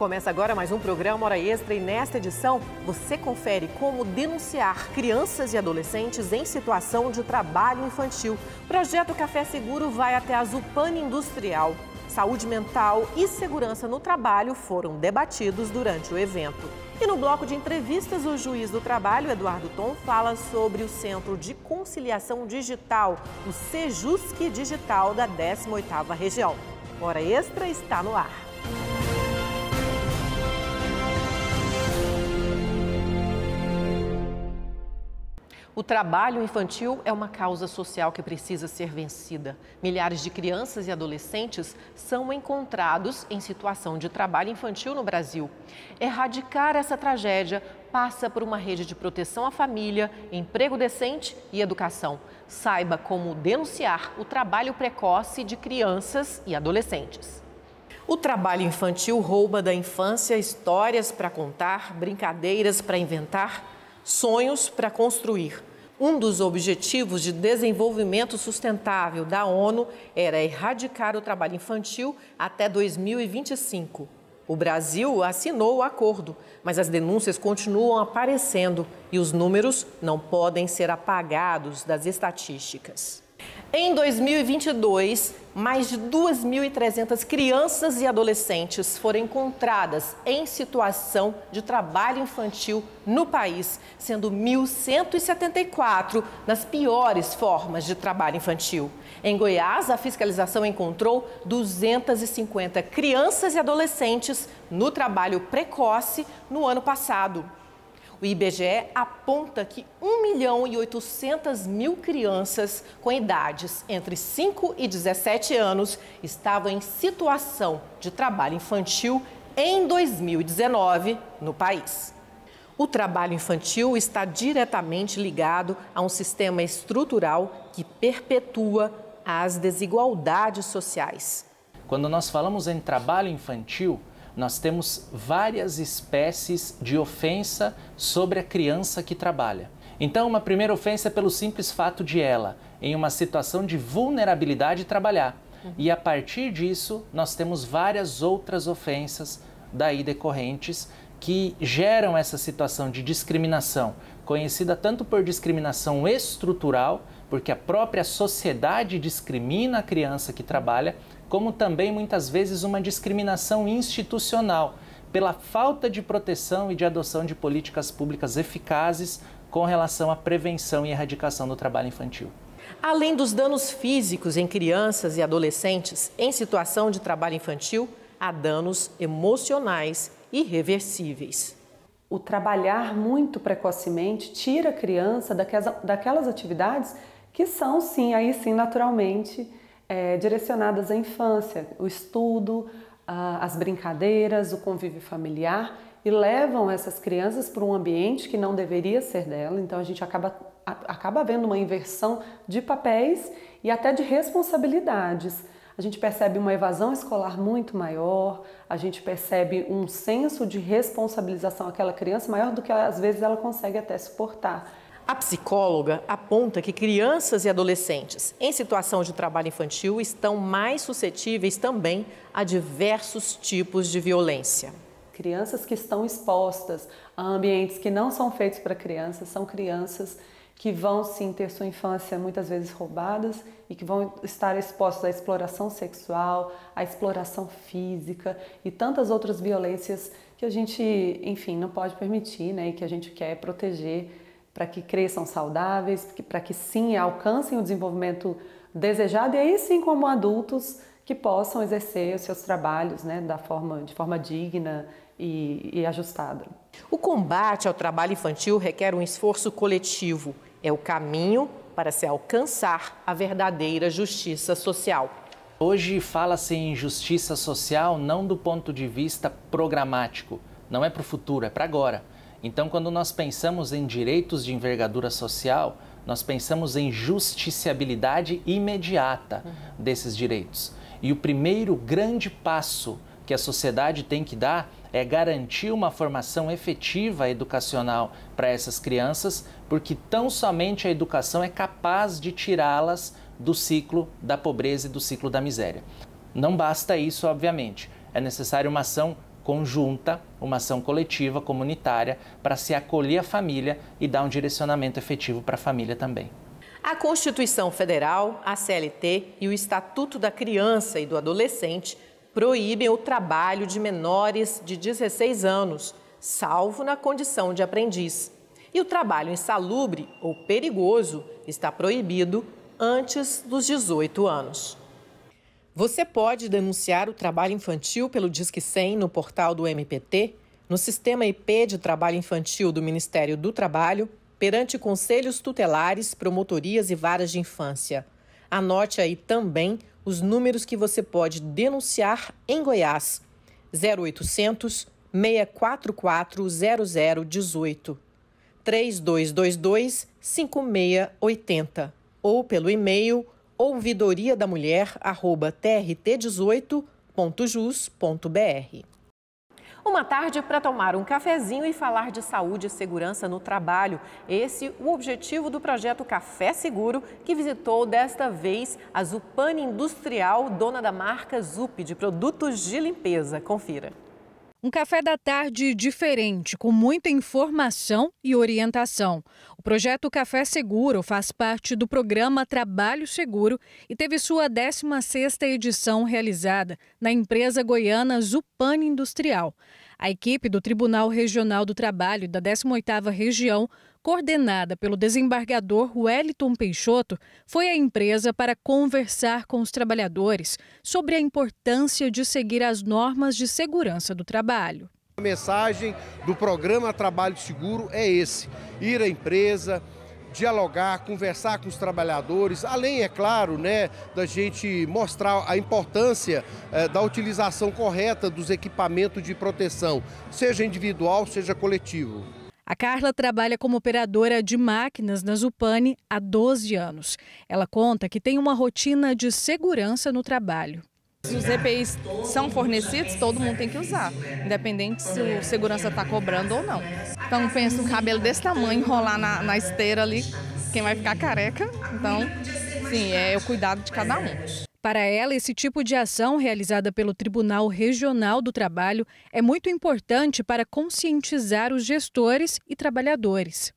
Começa agora mais um programa Hora Extra e nesta edição você confere como denunciar crianças e adolescentes em situação de trabalho infantil. Projeto Café Seguro vai até a Zupani Industrial. Saúde mental e segurança no trabalho foram debatidos durante o evento. E no bloco de entrevistas, o juiz do trabalho, Eduardo Tom, fala sobre o Centro de Conciliação Digital, o Sejusc Digital da 18ª Região. Hora Extra está no ar. O trabalho infantil é uma causa social que precisa ser vencida. Milhares de crianças e adolescentes são encontrados em situação de trabalho infantil no Brasil. Erradicar essa tragédia passa por uma rede de proteção à família, emprego decente e educação. Saiba como denunciar o trabalho precoce de crianças e adolescentes. O trabalho infantil rouba da infância histórias para contar, brincadeiras para inventar, sonhos para construir. Um dos objetivos de desenvolvimento sustentável da ONU era erradicar o trabalho infantil até 2025. O Brasil assinou o acordo, mas as denúncias continuam aparecendo e os números não podem ser apagados das estatísticas. Em 2022, mais de 2.300 crianças e adolescentes foram encontradas em situação de trabalho infantil no país, sendo 1.174 nas piores formas de trabalho infantil. Em Goiás, a fiscalização encontrou 250 crianças e adolescentes no trabalho precoce no ano passado. O IBGE aponta que 1.800.000 crianças com idades entre 5 e 17 anos estavam em situação de trabalho infantil em 2019 no país. O trabalho infantil está diretamente ligado a um sistema estrutural que perpetua as desigualdades sociais. Quando nós falamos em trabalho infantil, nós temos várias espécies de ofensa sobre a criança que trabalha. Então, uma primeira ofensa é pelo simples fato de ela, em uma situação de vulnerabilidade, trabalhar. E a partir disso, nós temos várias outras ofensas daí decorrentes que geram essa situação de discriminação, conhecida tanto por discriminação estrutural, porque a própria sociedade discrimina a criança que trabalha, como também muitas vezes uma discriminação institucional, pela falta de proteção e de adoção de políticas públicas eficazes com relação à prevenção e erradicação do trabalho infantil. Além dos danos físicos em crianças e adolescentes em situação de trabalho infantil, há danos emocionais irreversíveis. O trabalhar muito precocemente tira a criança daquelas atividades que são, sim, aí sim, naturalmente, direcionadas à infância, o estudo, as brincadeiras, o convívio familiar, e levam essas crianças para um ambiente que não deveria ser dela. Então a gente acaba vendo uma inversão de papéis e até de responsabilidades. A gente percebe uma evasão escolar muito maior, a gente percebe um senso de responsabilização àquela criança maior do que às vezes ela consegue até suportar. A psicóloga aponta que crianças e adolescentes em situação de trabalho infantil estão mais suscetíveis também a diversos tipos de violência. Crianças que estão expostas a ambientes que não são feitos para crianças, são crianças que vão sim ter sua infância muitas vezes roubadas e que vão estar expostas à exploração sexual, à exploração física e tantas outras violências que a gente, enfim, não pode permitir, né, e que a gente quer proteger para que cresçam saudáveis, para que sim alcancem o desenvolvimento desejado e aí sim como adultos que possam exercer os seus trabalhos, né, de forma digna e ajustada. O combate ao trabalho infantil requer um esforço coletivo. É o caminho para se alcançar a verdadeira justiça social. Hoje fala-se em justiça social não do ponto de vista programático, não é para o futuro, é para agora. Então, quando nós pensamos em direitos de envergadura social, nós pensamos em justiciabilidade imediata desses direitos. E o primeiro grande passo que a sociedade tem que dar é garantir uma formação efetiva educacional para essas crianças, porque tão somente a educação é capaz de tirá-las do ciclo da pobreza e do ciclo da miséria. Não basta isso, obviamente. É necessária uma ação conjunta, uma ação coletiva, comunitária, para se acolher a família e dar um direcionamento efetivo para a família também. A Constituição Federal, a CLT e o Estatuto da Criança e do Adolescente proíbem o trabalho de menores de 16 anos, salvo na condição de aprendiz. E o trabalho insalubre ou perigoso está proibido antes dos 18 anos. Você pode denunciar o trabalho infantil pelo Disque 100 no portal do MPT, no Sistema IP de Trabalho Infantil do Ministério do Trabalho, perante conselhos tutelares, promotorias e varas de infância. Anote aí também os números que você pode denunciar em Goiás: 0800 644 0018, 3222 5680 ou pelo e-mail ouvidoriadaMulher@trt18.jus.br. Uma tarde para tomar um cafezinho e falar de saúde e segurança no trabalho. Esse o objetivo do projeto Café Seguro, que visitou desta vez a Zupani Industrial, dona da marca Zup de produtos de limpeza. Confira. Um café da tarde diferente, com muita informação e orientação. O projeto Café Seguro faz parte do programa Trabalho Seguro e teve sua 16ª edição realizada na empresa goiana Zupani Industrial. A equipe do Tribunal Regional do Trabalho da 18ª Região, coordenada pelo desembargador Wellington Peixoto, foi à empresa para conversar com os trabalhadores sobre a importância de seguir as normas de segurança do trabalho. A mensagem do programa Trabalho Seguro é esse: ir à empresa, dialogar, conversar com os trabalhadores, além, é claro, da gente mostrar a importância da utilização correta dos equipamentos de proteção, seja individual, seja coletivo. A Carla trabalha como operadora de máquinas na Zupani há 12 anos. Ela conta que tem uma rotina de segurança no trabalho. Se os EPIs são fornecidos, todo mundo tem que usar, independente se o segurança está cobrando ou não. Então, pensa um cabelo desse tamanho enrolar na esteira ali, quem vai ficar careca. Então, sim, é o cuidado de cada um. Para ela, esse tipo de ação realizada pelo Tribunal Regional do Trabalho é muito importante para conscientizar os gestores e trabalhadores.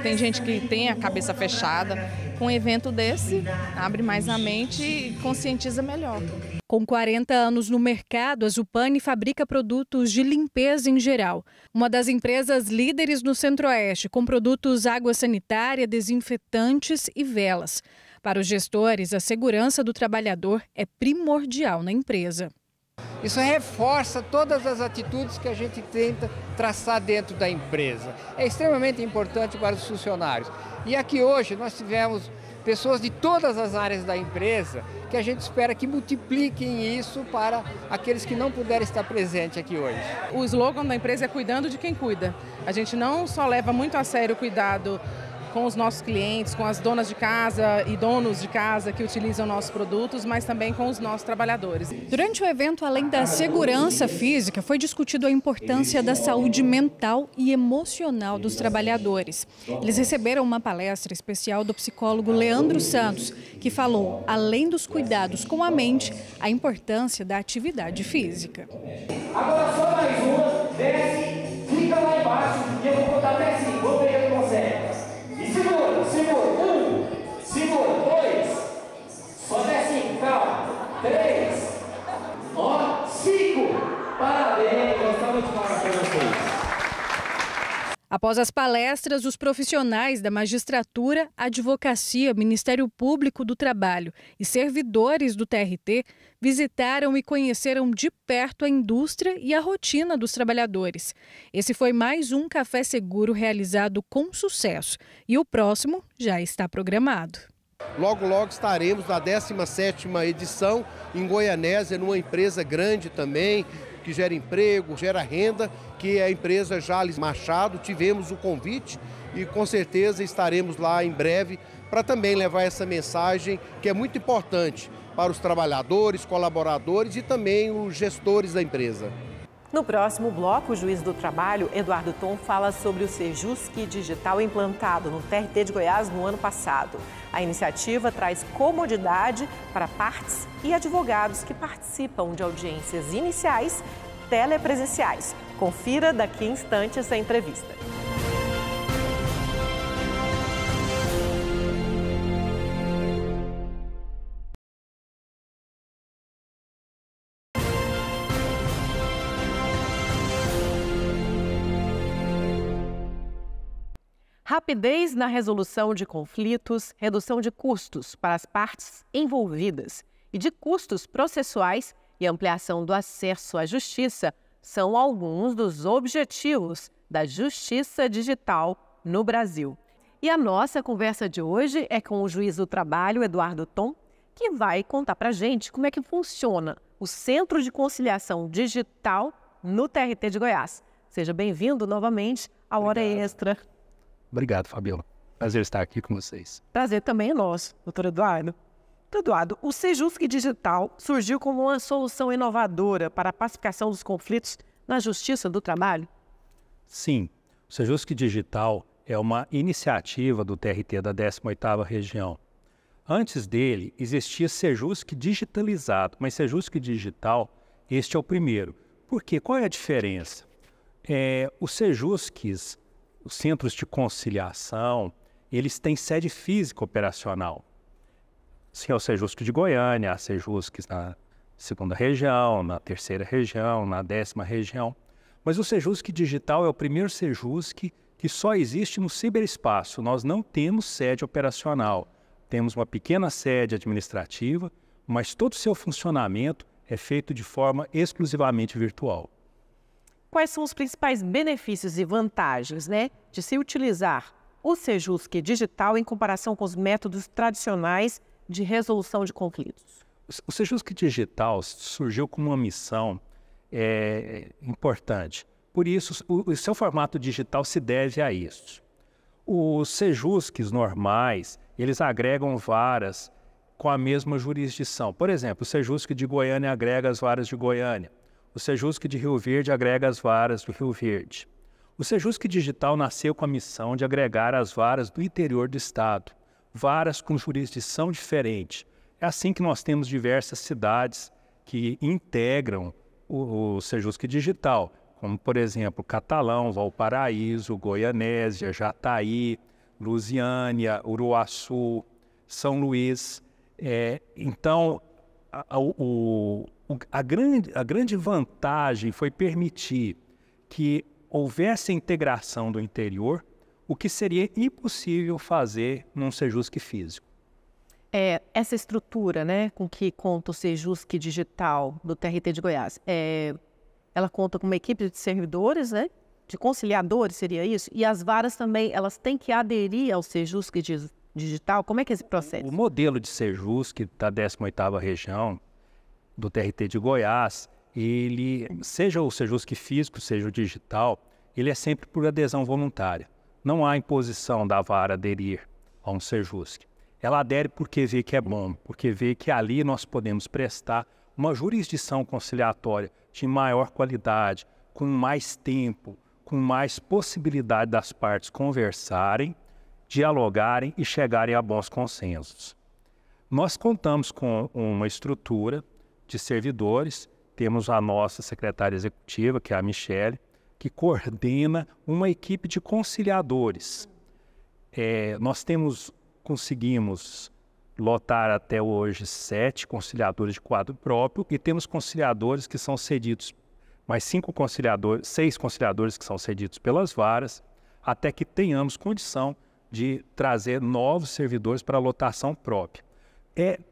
Tem gente que tem a cabeça fechada. Com um evento desse, abre mais a mente e conscientiza melhor. Com 40 anos no mercado, a Zupani fabrica produtos de limpeza em geral. Uma das empresas líderes no Centro-Oeste, com produtos água sanitária, desinfetantes e velas. Para os gestores, a segurança do trabalhador é primordial na empresa. Isso reforça todas as atitudes que a gente tenta traçar dentro da empresa. É extremamente importante para os funcionários. E aqui hoje nós tivemos pessoas de todas as áreas da empresa que a gente espera que multipliquem isso para aqueles que não puderem estar presentes aqui hoje. O slogan da empresa é cuidando de quem cuida. A gente não só leva muito a sério o cuidado com os nossos clientes, com as donas de casa e donos de casa que utilizam nossos produtos, mas também com os nossos trabalhadores. Durante o evento, além da segurança física, foi discutido a importância da saúde mental e emocional dos trabalhadores. Eles receberam uma palestra especial do psicólogo Leandro Santos, que falou, além dos cuidados com a mente, a importância da atividade física. Agora só mais uma, desce, fica lá embaixo e eu vou contar até 5, vou ver quem consegue. Segura, segura, 1, segura, 2, só desce 5, calma, 3, ó, 5, parabéns, gostamos de falar para vocês. Após as palestras, os profissionais da magistratura, advocacia, Ministério Público do Trabalho e servidores do TRT visitaram e conheceram de perto a indústria e a rotina dos trabalhadores. Esse foi mais um Café Seguro realizado com sucesso e o próximo já está programado. Logo, logo estaremos na 17ª edição em Goianésia, numa empresa grande também, que gera emprego, gera renda, que é a empresa Jales Machado. Tivemos o convite e com certeza estaremos lá em breve para também levar essa mensagem que é muito importante para os trabalhadores, colaboradores e também os gestores da empresa. No próximo bloco, o juiz do trabalho, Eduardo Tom, fala sobre o Sejusc digital implantado no TRT de Goiás no ano passado. A iniciativa traz comodidade para partes e advogados que participam de audiências iniciais telepresenciais. Confira daqui a instantes a entrevista. Rapidez na resolução de conflitos, redução de custos para as partes envolvidas e de custos processuais e ampliação do acesso à justiça são alguns dos objetivos da Justiça Digital no Brasil. E a nossa conversa de hoje é com o juiz do trabalho, Eduardo Tom, que vai contar para a gente como é que funciona o Centro de Conciliação Digital no TRT de Goiás. Seja bem-vindo novamente à Hora Extra. Obrigado, Fabiola. Prazer estar aqui com vocês. Prazer também é nosso, doutor Eduardo. Eduardo, o Sejusc Digital surgiu como uma solução inovadora para a pacificação dos conflitos na Justiça do Trabalho? Sim, o Sejusc Digital é uma iniciativa do TRT da 18ª Região. Antes dele, existia Sejusc Digitalizado, mas Sejusc Digital, este é o primeiro. Por quê? Qual é a diferença? Os Sejuscs, os centros de conciliação, eles têm sede física operacional. Sim, é o Sejusc de Goiânia, há Sejuscs na 2ª região, na 3ª região, na 10ª região. Mas o Sejusc Digital é o primeiro Sejusc que só existe no ciberespaço. Nós não temos sede operacional. Temos uma pequena sede administrativa, mas todo o seu funcionamento é feito de forma exclusivamente virtual. Quais são os principais benefícios e vantagens, de se utilizar o Sejusc Digital em comparação com os métodos tradicionais de resolução de conflitos? O Sejusc Digital surgiu como uma missão importante. Por isso, o seu formato digital se deve a isso. Os Sejuscs normais, eles agregam varas com a mesma jurisdição. Por exemplo, o Sejusc de Goiânia agrega as varas de Goiânia. O Sejusc de Rio Verde agrega as varas do Rio Verde. O Sejusc Digital nasceu com a missão de agregar as varas do interior do estado, varas com jurisdição diferente. É assim que nós temos diversas cidades que integram o Sejusc Digital, como, por exemplo, Catalão, Valparaíso, Goianésia, Jataí, Lusiânia, Uruaçu, São Luís. Então, a grande vantagem foi permitir que houvesse a integração do interior, o que seria impossível fazer num Sejusc físico. Essa estrutura, com que conta o Sejusc Digital do TRT de Goiás, ela conta com uma equipe de servidores, de conciliadores, seria isso? E as varas também, elas têm que aderir ao Sejusc Digital? Como é que é esse processo? O modelo de Sejusc da 18ª Região, do TRT de Goiás, ele, seja o Sejusc físico, seja o digital, ele é sempre por adesão voluntária. Não há imposição da vara aderir a um Sejusc. Ela adere porque vê que é bom, porque vê que ali nós podemos prestar uma jurisdição conciliatória de maior qualidade, com mais tempo, com mais possibilidade das partes conversarem, dialogarem e chegarem a bons consensos. Nós contamos com uma estrutura de servidores, temos a nossa secretária executiva, que é a Michele, que coordena uma equipe de conciliadores. Nós conseguimos lotar até hoje 7 conciliadores de quadro próprio e temos conciliadores que são cedidos, mais 6 conciliadores que são cedidos pelas varas, até que tenhamos condição de trazer novos servidores para a lotação própria.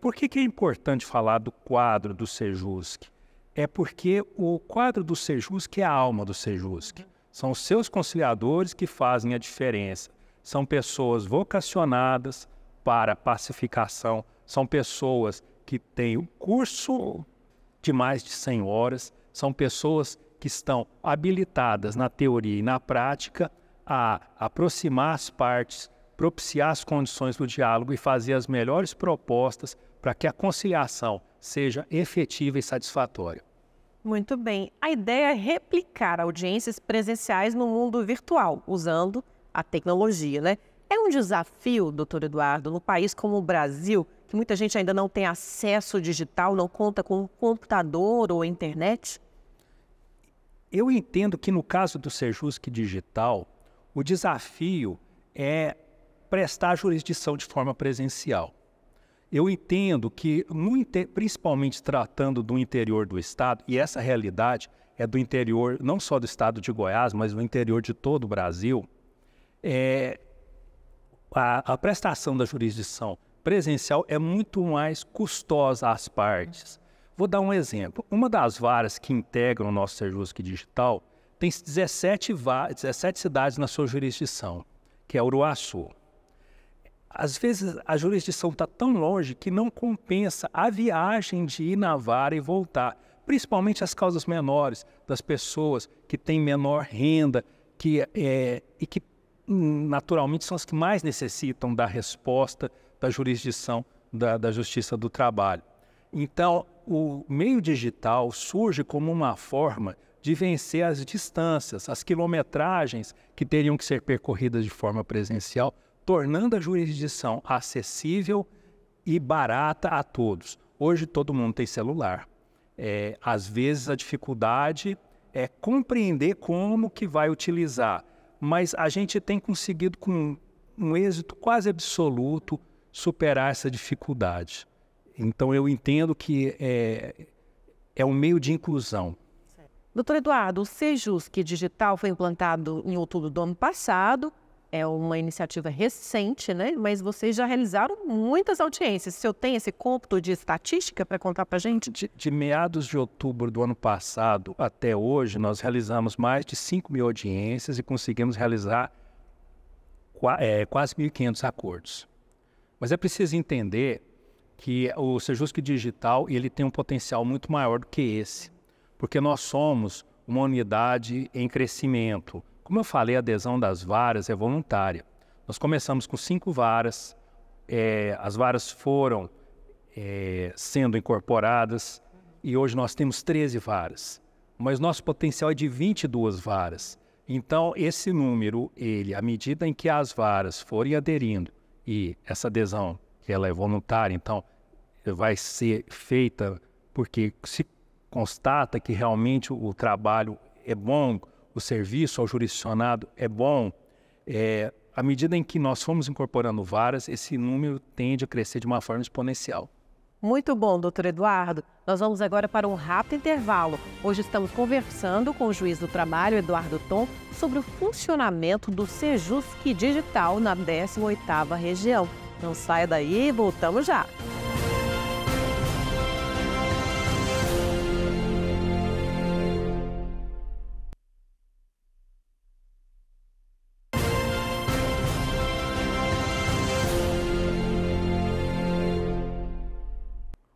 Por que é importante falar do quadro do Sejusc? É porque o quadro do Sejusc é a alma do Sejusc. São os seus conciliadores que fazem a diferença. São pessoas vocacionadas para a pacificação, são pessoas que têm um curso de mais de 100 horas, são pessoas que estão habilitadas na teoria e na prática a aproximar as partes, propiciar as condições do diálogo e fazer as melhores propostas para que a conciliação seja efetiva e satisfatória. Muito bem. A ideia é replicar audiências presenciais no mundo virtual, usando a tecnologia, É um desafio, doutor Eduardo, no país como o Brasil, que muita gente ainda não tem acesso digital, não conta com um computador ou internet? Eu entendo que no caso do Sejusc Digital, o desafio é prestar a jurisdição de forma presencial. Eu entendo que, principalmente tratando do interior do estado, e essa realidade é do interior não só do estado de Goiás, mas do interior de todo o Brasil, a prestação da jurisdição presencial é muito mais custosa às partes. Vou dar um exemplo. Uma das varas que integram o nosso Sejusc Digital tem 17 cidades na sua jurisdição, que é Uruaçu. Às vezes a jurisdição está tão longe que não compensa a viagem de ir na vara e voltar, principalmente as causas menores, das pessoas que têm menor renda e que naturalmente são as que mais necessitam da resposta da jurisdição da Justiça do Trabalho. Então, o meio digital surge como uma forma de vencer as distâncias, as quilometragens que teriam que ser percorridas de forma presencial, tornando a jurisdição acessível e barata a todos. Hoje todo mundo tem celular. Às vezes a dificuldade é compreender como que vai utilizar, mas a gente tem conseguido com um êxito quase absoluto superar essa dificuldade. Então eu entendo que é um meio de inclusão. Doutor Eduardo, o Sejusc Digital foi implantado em outubro do ano passado. É uma iniciativa recente, né? Mas vocês já realizaram muitas audiências. O senhor tem esse cômputo de estatística para contar para a gente? De meados de outubro do ano passado até hoje, nós realizamos mais de 5.000 audiências e conseguimos realizar quase 1.500 acordos. Mas é preciso entender que o Sejusc Digital ele tem um potencial muito maior do que esse, porque nós somos uma unidade em crescimento. Como eu falei, a adesão das varas é voluntária. Nós começamos com 5 varas, as varas foram sendo incorporadas e hoje nós temos 13 varas. Mas nosso potencial é de 22 varas. Então, esse número, à medida em que as varas forem aderindo, e essa adesão, que ela é voluntária, então vai ser feita porque se constata que realmente o trabalho é bom, o serviço ao jurisdicionado é bom, à medida em que nós fomos incorporando varas, esse número tende a crescer de uma forma exponencial. Muito bom, doutor Eduardo. Nós vamos agora para um rápido intervalo. Hoje estamos conversando com o juiz do trabalho, Eduardo Thom, sobre o funcionamento do Sejusc Digital na 18ª região. Não saia daí, voltamos já.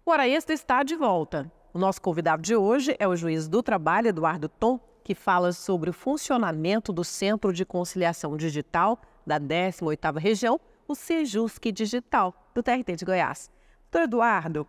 O Hora Extra está de volta. O nosso convidado de hoje é o juiz do trabalho, Eduardo Thom, que fala sobre o funcionamento do Centro de Conciliação Digital da 18ª região, o Sejusc Digital, do TRT de Goiás. Doutor Eduardo,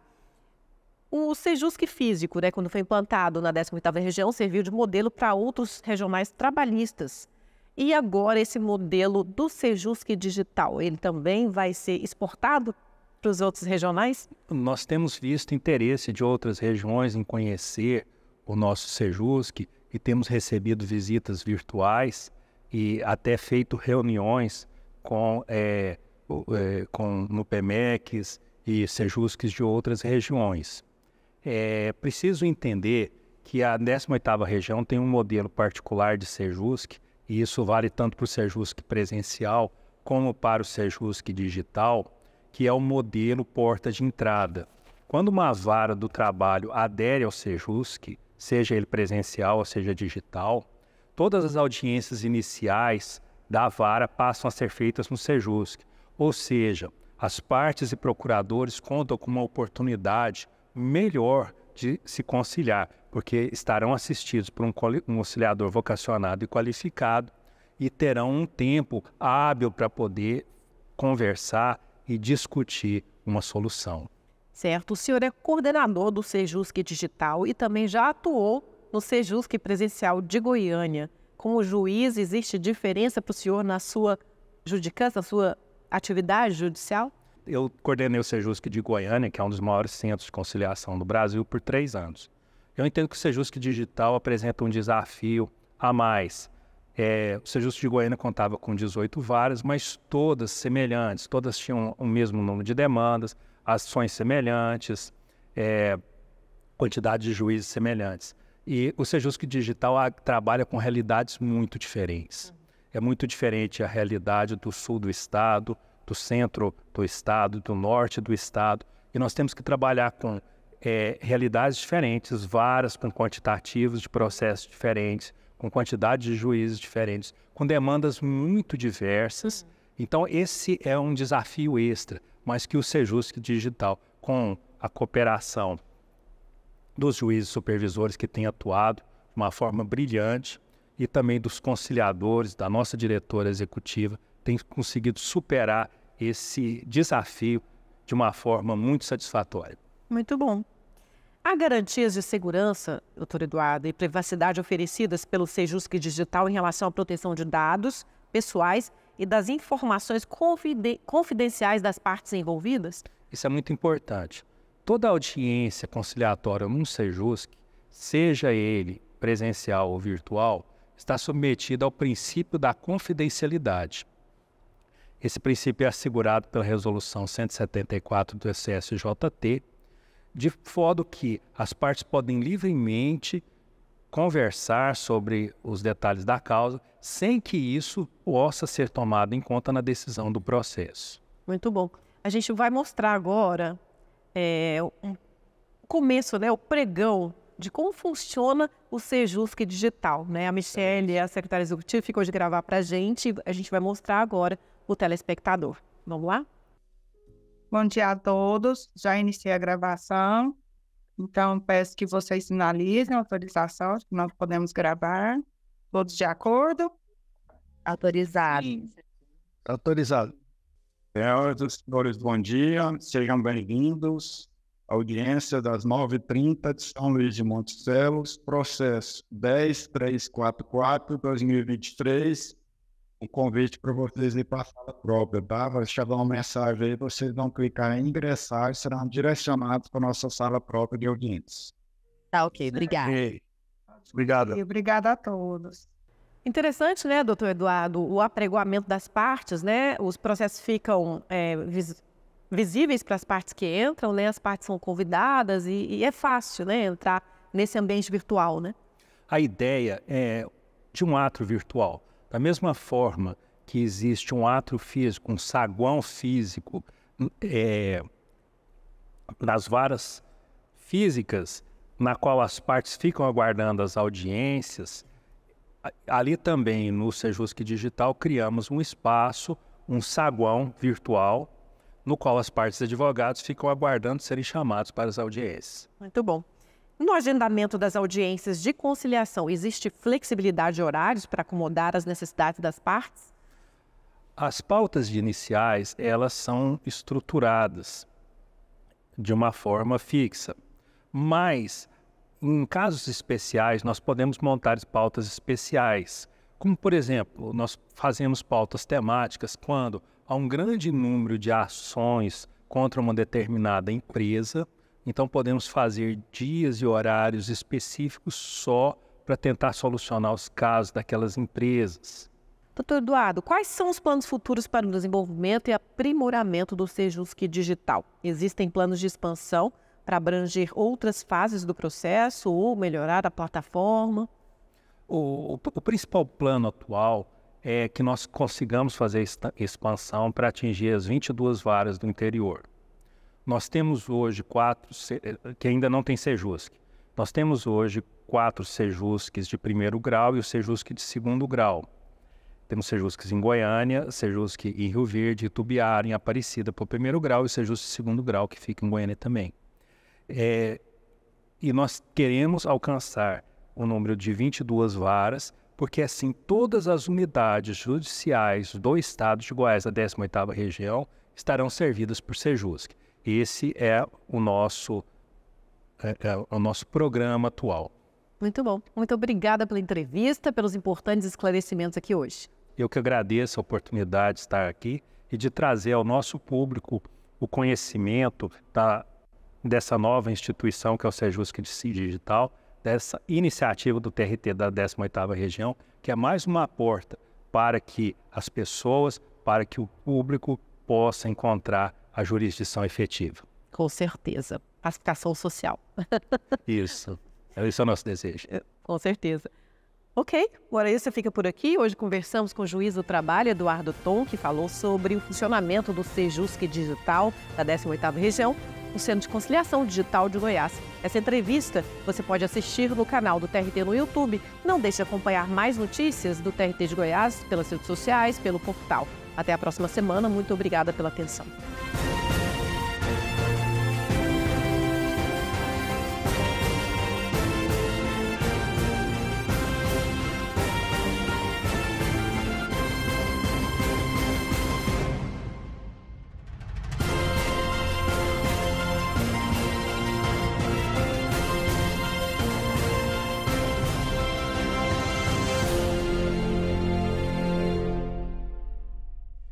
o Sejusc físico, quando foi implantado na 18ª região, serviu de modelo para outros regionais trabalhistas. E agora esse modelo do Sejusc Digital, ele também vai ser exportado para os outros regionais? Nós temos visto interesse de outras regiões em conhecer o nosso Sejusc e temos recebido visitas virtuais e até feito reuniões no PEMECs e Sejuscs de outras regiões. É preciso entender que a 18ª região tem um modelo particular de Sejusc, e isso vale tanto para o Sejusc presencial como para o Sejusc digital, que é o modelo porta de entrada. Quando uma vara do trabalho adere ao Sejusc, seja ele presencial ou seja digital, todas as audiências iniciais da vara passam a ser feitas no Sejusc. Ou seja, as partes e procuradores contam com uma oportunidade melhor de se conciliar, porque estarão assistidos por um conciliador vocacionado e qualificado e terão um tempo hábil para poder conversar e discutir uma solução. Certo. O senhor é coordenador do Sejusc Digital e também já atuou no Sejusc Presencial de Goiânia. Como juiz, existe diferença para o senhor na sua judicância, na sua atividade judicial? Eu coordenei o Sejusc de Goiânia, que é um dos maiores centros de conciliação do Brasil, por 3 anos. Eu entendo que o Sejusc Digital apresenta um desafio a mais. O Sejusc de Goiânia contava com 18 varas, mas todas semelhantes, todas tinham o mesmo número de demandas, ações semelhantes, quantidade de juízes semelhantes. E o Sejusc Digital trabalha com realidades muito diferentes. É muito diferente a realidade do sul do estado, do centro do estado, do norte do estado. E nós temos que trabalhar com realidades diferentes, varas com quantitativos de processos diferentes, com quantidade de juízes diferentes, com demandas muito diversas. Então, esse é um desafio extra, mas que o Sejusc Digital, com a cooperação dos juízes supervisores que têm atuado de uma forma brilhante e também dos conciliadores, da nossa diretora executiva, tem conseguido superar esse desafio de uma forma muito satisfatória. Muito bom. Há garantias de segurança, doutor Eduardo, e privacidade oferecidas pelo Sejusc Digital em relação à proteção de dados pessoais e das informações confidenciais das partes envolvidas? Isso é muito importante. Toda audiência conciliatória num Sejusc, seja ele presencial ou virtual, está submetida ao princípio da confidencialidade. Esse princípio é assegurado pela Resolução 174 do STJT, de modo que as partes podem livremente conversar sobre os detalhes da causa, sem que isso possa ser tomado em conta na decisão do processo. Muito bom. A gente vai mostrar agora o começo, o pregão de como funciona o Sejusc Digital. A Michele, a secretária executiva, ficou de gravar para a gente vai mostrar agora o telespectador. Vamos lá? Bom dia a todos, já iniciei a gravação, então peço que vocês sinalizem a autorização de que nós podemos gravar. Todos de acordo? Autorizado. Autorizado. Senhoras e senhores, bom dia, sejam bem-vindos à audiência das 9h30 de São Luís de Monticellos, processo 10344-2023. Um convite para vocês ir para a sala própria, tá? Vai chegar uma mensagem aí, vocês vão clicar em ingressar e serão direcionados para a nossa sala própria de audiências. Tá, ok. Obrigada. Obrigado. E obrigada a todos. Interessante, doutor Eduardo, o apregoamento das partes, Os processos ficam visíveis para as partes que entram, As partes são convidadas e é fácil, entrar nesse ambiente virtual, A ideia é de um ato virtual. Da mesma forma que existe um ato físico, um saguão físico nas varas físicas, na qual as partes ficam aguardando as audiências, ali também no Sejusc Digital criamos um espaço, um saguão virtual, no qual as partes advogados ficam aguardando serem chamados para as audiências. Muito bom. No agendamento das audiências de conciliação, existe flexibilidade de horários para acomodar as necessidades das partes? As pautas iniciais, elas são estruturadas de uma forma fixa, mas em casos especiais nós podemos montar pautas especiais, como por exemplo, nós fazemos pautas temáticas quando há um grande número de ações contra uma determinada empresa. Então, podemos fazer dias e horários específicos só para tentar solucionar os casos daquelas empresas. Doutor Eduardo, quais são os planos futuros para o desenvolvimento e aprimoramento do Sejusc Digital? Existem planos de expansão para abranger outras fases do processo ou melhorar a plataforma? O principal plano atual é que nós consigamos fazer expansão para atingir as 22 varas do interior. Nós temos hoje 4, que ainda não tem Sejusc. Nós temos hoje 4 Sejuscs de primeiro grau e o Sejusc de segundo grau. Temos Sejuscs em Goiânia, Sejusc em Rio Verde, Itubiara, em Aparecida para o primeiro grau e o Sejusc de segundo grau que fica em Goiânia também. E nós queremos alcançar o número de 22 varas, porque assim todas as unidades judiciais do estado de Goiás, a 18ª região, estarão servidas por Sejusc. Esse é o nosso programa atual. Muito bom. Muito obrigada pela entrevista, pelos importantes esclarecimentos aqui hoje. Eu que agradeço a oportunidade de estar aqui e de trazer ao nosso público o conhecimento dessa nova instituição que é o Sejusc Digital, dessa iniciativa do TRT da 18ª Região, que é mais uma porta para que as pessoas, para que o público possa encontrar a jurisdição efetiva. Com certeza. Pacificação social. Isso. Esse é o nosso desejo. Com certeza. Ok, agora isso fica por aqui. Hoje conversamos com o juiz do trabalho, Eduardo Tom, que falou sobre o funcionamento do Sejusc Digital da 18ª Região, o Centro de Conciliação Digital de Goiás. Essa entrevista você pode assistir no canal do TRT no YouTube. Não deixe de acompanhar mais notícias do TRT de Goiás pelas redes sociais, pelo portal. Até a próxima semana. Muito obrigada pela atenção.